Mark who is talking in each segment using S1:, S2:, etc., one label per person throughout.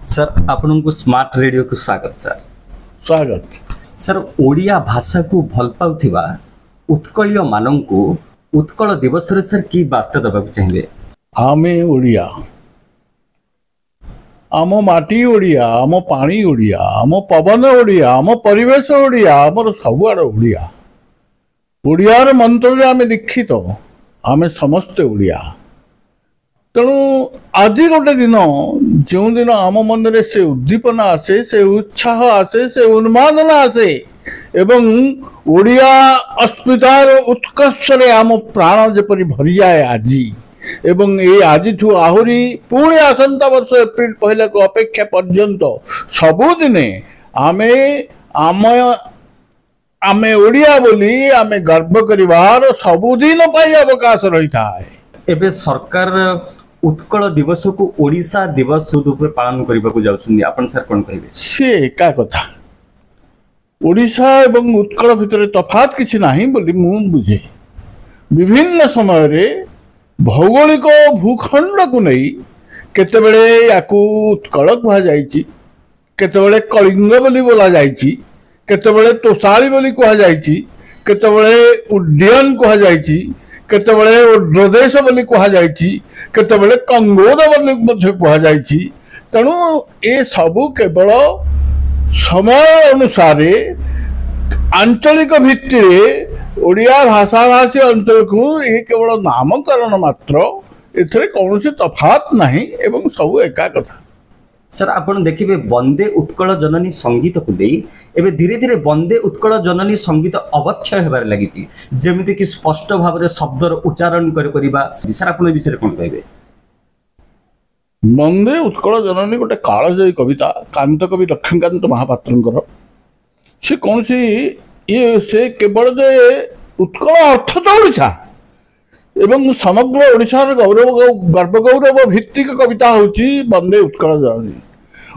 S1: Sir आपनको smart radio को स्वागत sir.
S2: स्वागत।
S1: सर ओडिया भाषा को भल पाउथिबा उत्कलीय मानंकु उत्कल दिवस रे सर की बार्ता दबाक चाहिए?
S2: आमे ओडिया, आम माटी ओडिया, आम पानी ओडिया, आम पवन ओडिया, आम परिवेश ओडिया, आमर सबुआड़ ओडिया। ओडियार मंत्र आमे दीक्षित, आमे समस्ते ओडिया। तेणु आज गोटे दिन जो दिन आम मन रे से उद्दीपना आसे, से उत्साह आसे, से उन्मादना आसे एवं ओडिया अस्मितार उत्कर्ष रे आम प्राण जेपरि भरी जाए आजी एवं ये आज आहरी पुणी आसंता वर्ष एप्रिल पहला को अपेक्षा पर्यंत सबुदिने आमे आम आमे ओडिया बोली आमे गर्व करिवार सबुदिन पाई अवकाश रही था।
S1: एबे सरकार उत्कल दिवस को ओडिशा दिवस रूप में पालन करबा को जाउछन, आपण सर कोन कहबे?
S2: से एका कथा ओडिशा एवं उत्कल भितर तफात किछि नाही बोली मु बुझे। विभिन्न समय रे भौगोलिक भूखंड को नहीं केतेबेले याकू उत्कल कहा जाइछि, केतेबेले कलिंग बोली बोला जाइछि, केतेबेले तोसाली बोली कहा जाइछि, केतेबेले उड्डयन कहा जाइछि, केतेबेले उड्रदेश बोली कहा जाइछि, केतेबेले कंगोद बोली मध्य कहा जाइछि। तेणु ए सबु केवल समय अनुसार आंचलिक भित्तिरे ओडिया भाषाभाषी अंचल को ये केवल नामकरण मात्र, एथरे कौनसी तफात नहीं एवं सबु एका कथा।
S1: सर आपण देखिबे वंदे उत्कल जननी संगीत को देई एबे धीरे धीरे वंदे उत्कल जननी संगीत अवक्षय हेबार लागिति, जेमिति कि स्पष्ट भाव रे शब्दर उच्चारण करिबा। सर आपण विषय कोन कहबे?
S2: वंदे उत्कल जननी गोटे कालजयी कविता, कांत कवि लक्ष्मीकांत महापात्रंकर। से कौन सी ये से केवल जे उत्कल अर्थ तो ओडिशा एवं समग्र ओडिशार गौरव गर्व गौरव भित्तिक कविता होची वंदे उत्कल जननी।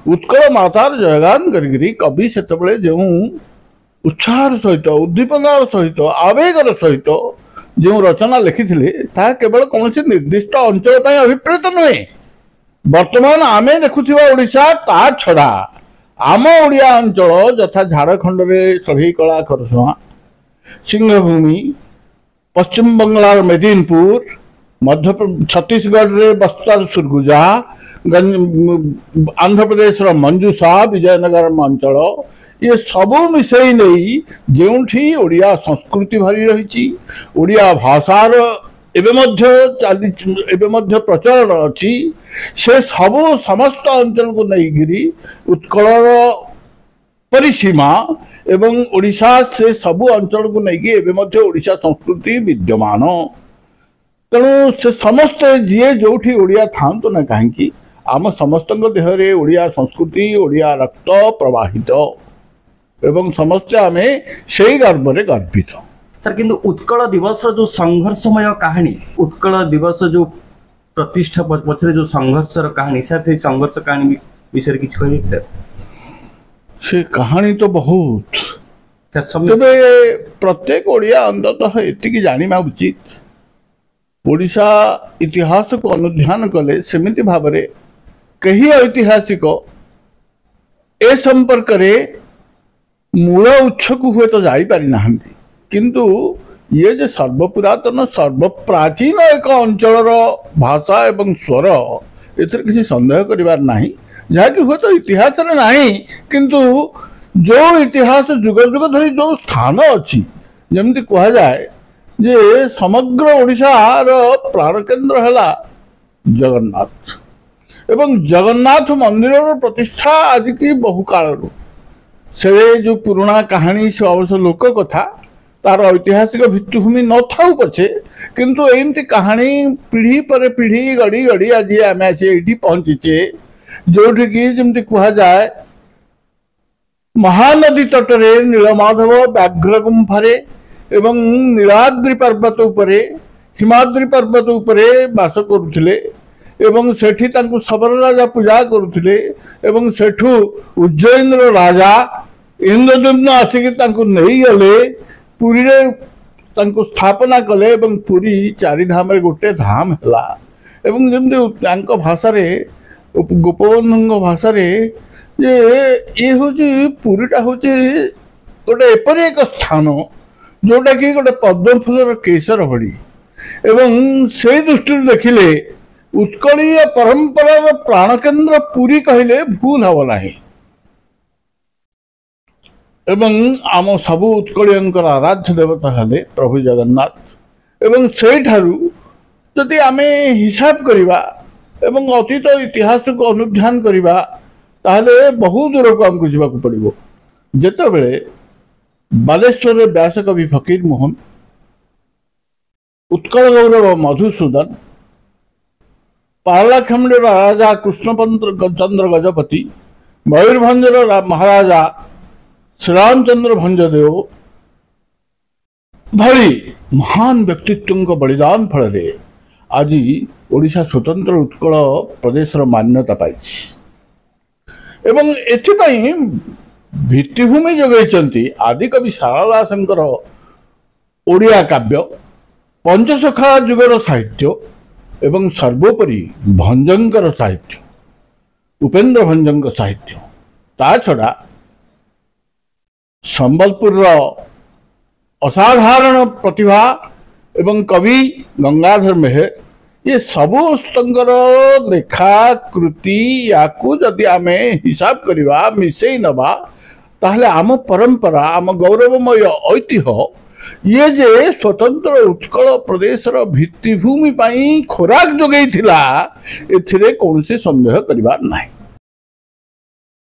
S2: उत्कल मातार जयगान करी कवि सेतबेले जो उत्साह सहित उद्दीपनार सहित आवेगर सहित जो रचना लिखिथिले ता केवल कौन सी निर्दिष्ट अंचल पय अभिप्रेत नुहे। वर्तमान आमे देखुथिबा ओडिशा ता छड़ा आम ओडिया अंचल यथा झारखंड रे सढ़ई कला खरसुआ, सिंहभूमि, पश्चिम बंगाल मेदिनीपुर, मध्य छत्तीसगढ़ रे बस्तर सुरगुजा, आंध्र प्रदेश रो मंजूषा विजयनगर अंचल, ये सबू मिसई नहीं जोठी ओडिया संस्कृति भरी रही, ओडिया भाषार एवं मध्य प्रचलन अच्छी, से सबू समस्त अंचल को नहीं उत्कलर परिसीमा एवं ओडिशा से सबू अंचल को नहीं ओडिशा संस्कृति विद्यमान। तेणु से समस्त जी जोठी ओडिया थांतु ना कहीं आम समस्त देहरे ओडिया संस्कृति ओडिया रक्त प्रवाहित एवं समस्त आम से गर्व गर्वित।
S1: सर किंतु उत्कल दिवस जो संघर्षमय कहानी, उत्कल दिवस जो प्रतिष्ठा पछरे जो संघर्षर कहानी, सर से संघर्ष कहानी विषय किछ कहबे सर?
S2: से कहानी तो बहुत
S1: सर
S2: तबे प्रत्येक ओडिया अंततः एतिकी जानिबा उचित। ओडिशा इतिहास को अनुध्यान कले सेमिति भाबरे कही ऐतिहासिक ए संपर्क रे मूल उत्स को हुए तो जाई पारि नाहंती, किंतु ये जे सर्वपुरातन सर्वप्राचीन एक अंचल भाषा एवं स्वर एथर किसी संदेह करिवार नाही, जहाँकि हुए तो इतिहास रे नाही, किंतु जो इतिहास जुग जुग धरी जो स्थान अच्छी जमती कह जाए जे समग्र ओडिशार प्राण केन्द्र है जगन्नाथ एवं जगन्नाथ मंदिर प्रतिष्ठा आज की बहु काल से जो पुराना कहानी से अवश्य लोक कथा तार ऐतिहासिक भित्तिभूमि न था पछे, किंतु एमती कहानी पीढ़ी पर पीढ़ी गड़ी गड़ी आज आम आसी पहुंचीचे जोठी की जमती कह जाए महानदी तटरे नीलमाधव व्याघ्र गुंफारे एवं नीलाद्रि पर्वत उपरे हिमाद्रि पर्वत उपरे बास करुथिले एवं सेठी तांकु शबर राजा पूजा करुथिले एवं सेठू उज्जैन राजा इंद्रद्युम्न आसिक तांकु नहीं गले पुरी रे तांकु स्थापना कले एवं पुरी चारि धाम रे गोटे धाम हला एवं जमती तांको भाषा रे ଗୋପବନ୍ଧୁଙ୍କ ଭାଷାରେ ଯେ ଇଏ ହେଉଛି ପୁରୀଟା ହେଉଛି ଗୋଟେ ଏପରି ଏକ ସ୍ଥାନ ଯେଉଁଟାକି ଗୋଟେ ପଦ୍ମଫୁଲର କେଶର ଭଳି ଏବଂ ସେଇ ଦୃଷ୍ଟିରୁ ଦେଖିଲେ ଉତ୍କଳୀୟ ପରମ୍ପରାର ପ୍ରାଣକେନ୍ଦ୍ର ପୁରୀ କହିଲେ ଭୁଲ ହେବ ନାହିଁ। ଏବଂ ଆମ ସବୁ ଉତ୍କଳୀୟଙ୍କର ଆରାଧ୍ୟ ଦେବତା ହେଲେ ପ୍ରଭୁ ଜଗନ୍ନାଥ। ଏବଂ ସେଇଠାରୁ ଯଦି ଆମେ ହିସାବ କରିବା ଏବଂ ଅତୀତ ଇତିହାସକୁ ଅନୁଧ୍ୟାନ କରିବା ତାହେଲେ ବହୁ ଦୂରକୁ ଆମକୁ ଯିବାକୁ ପଡ଼ିବ। ଯେତେବେଳେ ବାଲେଶ୍ୱରରେ ବ୍ୟାସକବି ଫକୀର ମୋହନ, ଉତ୍କଳ ଗୌରବ ମଧୁସୂଦନ, ପାରଳାଖେମୁଣ୍ଡିର ରାଜା କୃଷ୍ଣଚନ୍ଦ୍ର ଗଜପତି, ମୟୂରଭଞ୍ଜର ମହାରାଜା ଶ୍ରୀରାମଚନ୍ଦ୍ର ଭଞ୍ଜଦେବ ଭଳି ମହାନ ବ୍ୟକ୍ତିତ୍ୱଙ୍କ ବଳିଦାନ ଫଳରେ ଆଜି ଓଡ଼ିଶା ସ୍ୱତନ୍ତ୍ର ଉତ୍କଳ ପ୍ରଦେଶର ମାନ୍ୟତା ପାଇଛି। ଏବଂ ଏଥିପାଇଁ ଭିତ୍ତିଭୂମି ଯୋଗାଇଛନ୍ତି ଆଦିକବି ସାରଳା ଦାସଙ୍କର ଓଡ଼ିଆ କାବ୍ୟ, ପଞ୍ଚସଖା ଯୁଗର ସାହିତ୍ୟ ଏବଂ ସର୍ବୋପରି ଭଞ୍ଜଙ୍କର ସାହିତ୍ୟ, ଉପେନ୍ଦ୍ର ଭଞ୍ଜଙ୍କ ସାହିତ୍ୟ। ତା ଛଡ଼ା ସମ୍ବଲପୁରର ଅସାଧାରଣ ପ୍ରତିଭା ଏବଂ କବି ଗଙ୍ଗାଧର ମେହେର, ये सबुଙ୍କର ଲେଖା କୃତି ୟାକୁ ଯଦି ଆମେ ହିସାବ କରିବା, ମିଶେଇ ନେବା, ତାହେଲେ ଆମ ପରମ୍ପରା, ଆମ ଗୌରବମୟ ଐତିହ୍ୟ ଇଏ ଯେ ସ୍ୱତନ୍ତ୍ର ଉତ୍କଳ ପ୍ରଦେଶର ଭିତ୍ତିଭୂମି ପାଇଁ ଖୋରାକ ଯୋଗାଇଥିଲା, ଏଥିରେ କୌଣସି ସନ୍ଦେହ କରିବା ନାହିଁ।